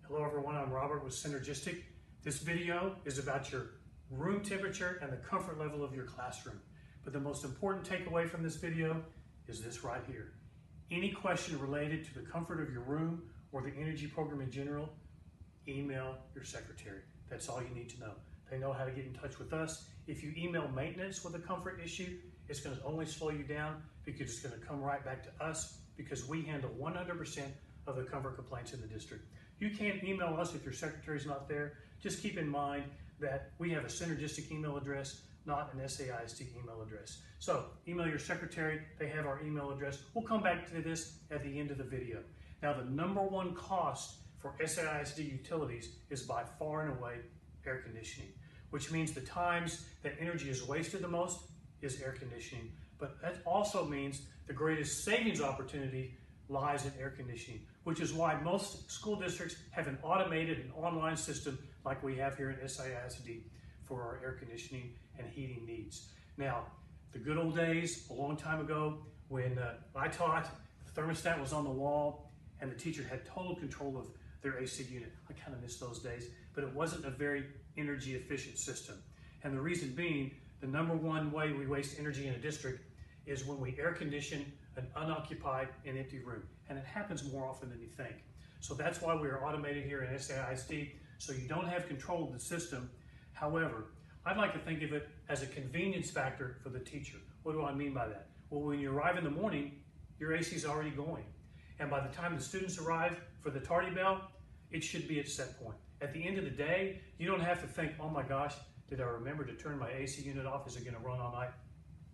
Hello everyone, I'm Robert with Synergistic. This video is about your room temperature and the comfort level of your classroom. But the most important takeaway from this video is this right here. Any question related to the comfort of your room or the energy program in general, email your secretary. That's all you need to know. They know how to get in touch with us. If you email maintenance with a comfort issue, it's going to only slow you down because it's going to come right back to us because we handle 100% of the comfort complaints in the district. You can't email us if your secretary's not there. Just keep in mind that we have a Synergistic email address, not an SAISD email address. So email your secretary, they have our email address. We'll come back to this at the end of the video. Now the number one cost for SAISD utilities is by far and away air conditioning, which means the times that energy is wasted the most is air conditioning. But that also means the greatest savings opportunity lies in air conditioning, which is why most school districts have an automated and online system like we have here at SAISD for our air conditioning and heating needs. Now, the good old days, a long time ago, when I taught, the thermostat was on the wall and the teacher had total control of their AC unit. I kind of miss those days, but it wasn't a very energy efficient system. And the reason being, the number one way we waste energy in a district is when we air condition an unoccupied and empty room. And it happens more often than you think. So that's why we are automated here in SAISD, so you don't have control of the system. However, I'd like to think of it as a convenience factor for the teacher. What do I mean by that? Well, when you arrive in the morning, your AC is already going. And by the time the students arrive for the tardy bell, it should be at set point. At the end of the day, you don't have to think, oh my gosh, did I remember to turn my AC unit off? Is it going to run all night?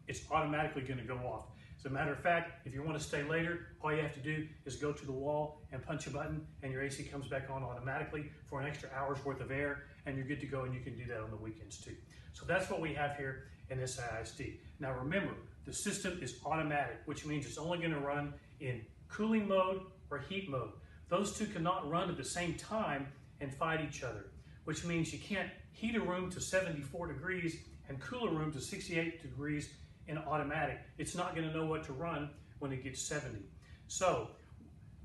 It's automatically going to go off. As a matter of fact, if you want to stay later, all you have to do is go to the wall and punch a button and your AC comes back on automatically for an extra hour's worth of air, and you're good to go, and you can do that on the weekends too. So that's what we have here in SAISD. Now remember, the system is automatic, which means it's only going to run in cooling mode or heat mode. Those two cannot run at the same time and fight each other, which means you can't heat a room to 74 degrees and cool a room to 68 degrees in automatic. It's not going to know what to run when it gets 70. So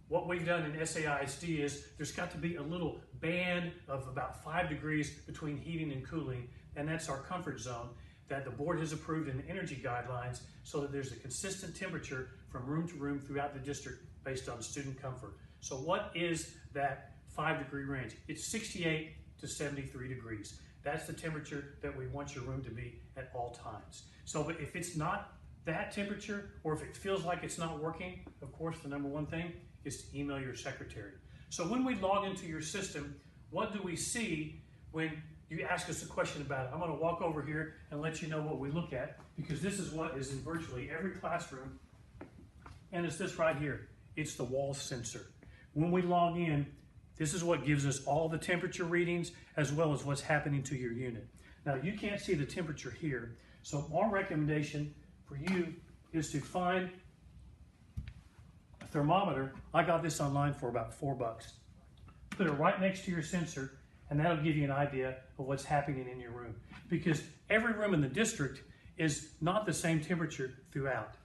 what we've done in SAISD is there's got to be a little band of about 5 degrees between heating and cooling, and that's our comfort zone that the board has approved in the energy guidelines so that there's a consistent temperature from room to room throughout the district based on student comfort. So what is that 5-degree range? It's 68 to 73 degrees. That's the temperature that we want your room to be at all times. So but if it's not that temperature, or if it feels like it's not working, of course, the number one thing is to email your secretary. So when we log into your system, what do we see when you ask us a question about it? I'm going to walk over here and let you know what we look at, because this is what is in virtually every classroom, and it's this right here. It's the wall sensor. When we log in, this is what gives us all the temperature readings as well as what's happening to your unit. Now you can't see the temperature here, so our recommendation for you is to find a thermometer. I got this online for about $4. Put it right next to your sensor, and that'll give you an idea of what's happening in your room. Because every room in the district is not the same temperature throughout.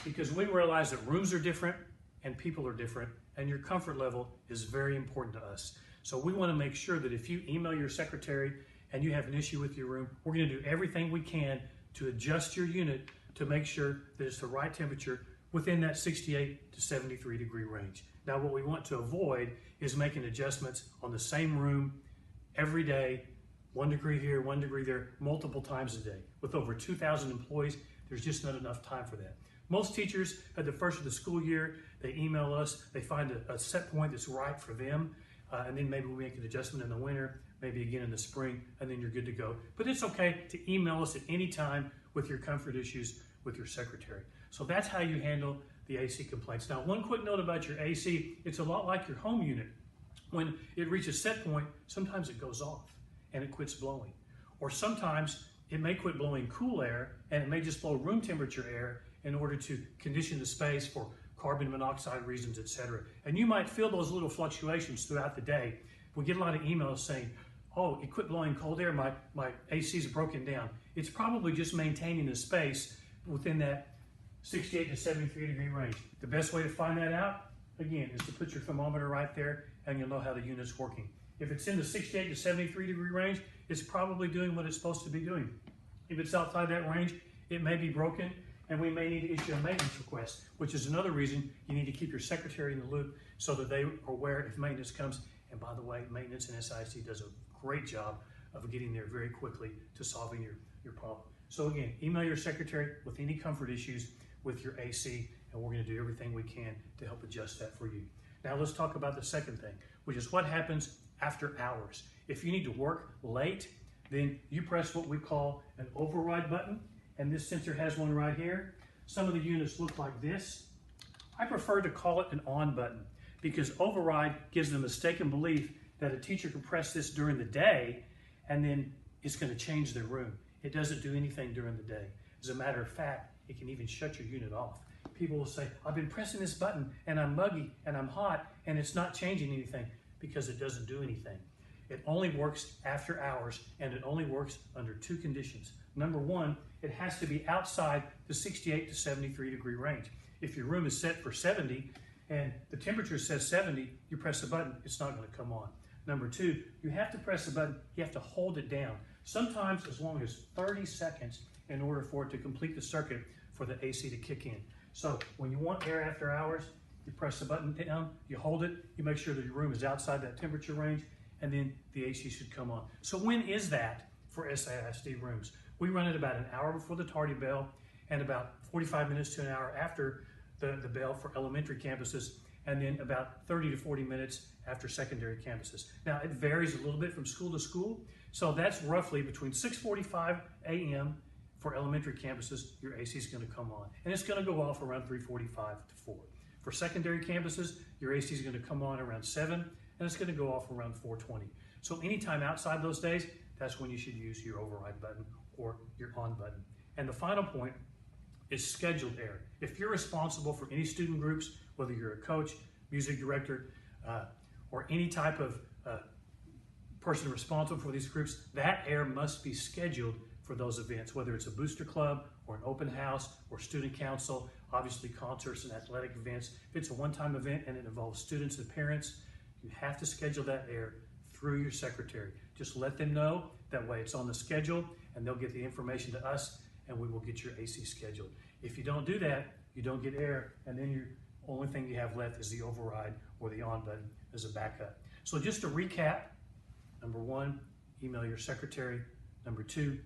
Because we realize that rooms are different and people are different, and your comfort level is very important to us. So we want to make sure that if you email your secretary and you have an issue with your room, we're going to do everything we can to adjust your unit to make sure that it's the right temperature within that 68 to 73 degree range. Now what we want to avoid is making adjustments on the same room every day, 1 degree here, 1 degree there, multiple times a day. With over 2,000 employees, there's just not enough time for that. Most teachers at the first of the school year, they email us, they find a set point that's right for them, and then maybe we make an adjustment in the winter, maybe again in the spring, and then you're good to go. But it's okay to email us at any time with your comfort issues with your secretary. So that's how you handle the AC complaints. Now, one quick note about your AC, it's a lot like your home unit. When it reaches set point, sometimes it goes off and it quits blowing. Or sometimes it may quit blowing cool air and it may just blow room temperature air in order to condition the space for carbon monoxide reasons, etc. And you might feel those little fluctuations throughout the day. We get a lot of emails saying, oh, it quit blowing cold air, my AC's broken down. It's probably just maintaining the space within that 68 to 73 degree range. The best way to find that out, again, is to put your thermometer right there and you'll know how the unit's working. If it's in the 68 to 73 degree range, it's probably doing what it's supposed to be doing. If it's outside that range, it may be broken and we may need to issue a maintenance request, which is another reason you need to keep your secretary in the loop so that they are aware if maintenance comes. And by the way, maintenance in SAISD does a great job of getting there very quickly to solving your problem. So again, email your secretary with any comfort issues with your AC, and we're going to do everything we can to help adjust that for you. Now let's talk about the second thing, which is what happens after hours. If you need to work late, then you press what we call an override button, and this sensor has one right here. Some of the units look like this. I prefer to call it an on button because override gives the mistaken belief that a teacher can press this during the day and then it's going to change their room. It doesn't do anything during the day. As a matter of fact, it can even shut your unit off. People will say, I've been pressing this button and I'm muggy and I'm hot and it's not changing anything, because it doesn't do anything. It only works after hours, and it only works under two conditions. Number one, it has to be outside the 68 to 73 degree range. If your room is set for 70 and the temperature says 70, you press the button, it's not going to come on. Number two, you have to press the button, you have to hold it down, sometimes as long as 30 seconds in order for it to complete the circuit for the AC to kick in. So when you want air after hours, you press the button down, you hold it, you make sure that your room is outside that temperature range, and then the AC should come on. So when is that for SAISD rooms? We run it about an hour before the tardy bell and about 45 minutes to an hour after the bell for elementary campuses, and then about 30 to 40 minutes after secondary campuses. Now it varies a little bit from school to school, so that's roughly between 6:45 a.m. for elementary campuses, your AC is going to come on, and it's going to go off around 3:45 to 4. For secondary campuses, your AC is going to come on around 7, and it's going to go off around 4:20. So anytime outside those days, that's when you should use your override button or your on button. And the final point is scheduled air. If you're responsible for any student groups, whether you're a coach, music director, or any type of person responsible for these groups, that air must be scheduled for those events, whether it's a booster club or an open house or student council, obviously concerts and athletic events. If it's a one-time event and it involves students and parents, you have to schedule that air through your secretary. Just let them know, that way it's on the schedule and they'll get the information to us and we will get your AC scheduled. If you don't do that, you don't get air, and then your only thing you have left is the override or the on button as a backup. So just to recap, number one, email your secretary. Number two,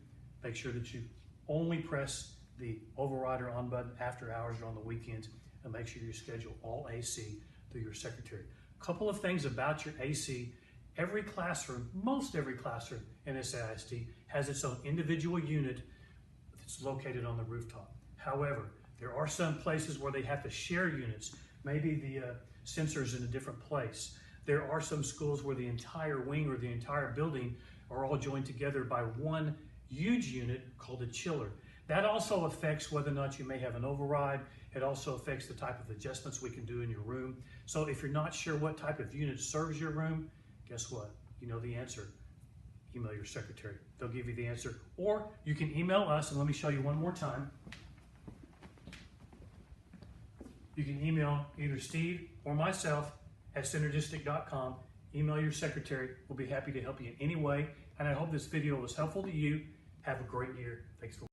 make sure that you only press the override or on button after hours or on the weekends, and make sure you schedule all AC through your secretary. A couple of things about your AC. Every classroom, most every classroom in SAISD has its own individual unit that's located on the rooftop. However, there are some places where they have to share units. Maybe the sensor's in a different place. There are some schools where the entire wing or the entire building are all joined together by one huge unit called a chiller. That also affects whether or not you may have an override. It also affects the type of adjustments we can do in your room. So if you're not sure what type of unit serves your room, guess what? You know the answer. Email your secretary. They'll give you the answer. Or you can email us, and let me show you one more time. You can email either Steve or myself at synergistic.com. Email your secretary. We'll be happy to help you in any way. And I hope this video was helpful to you. Have a great year. Thanks for watching.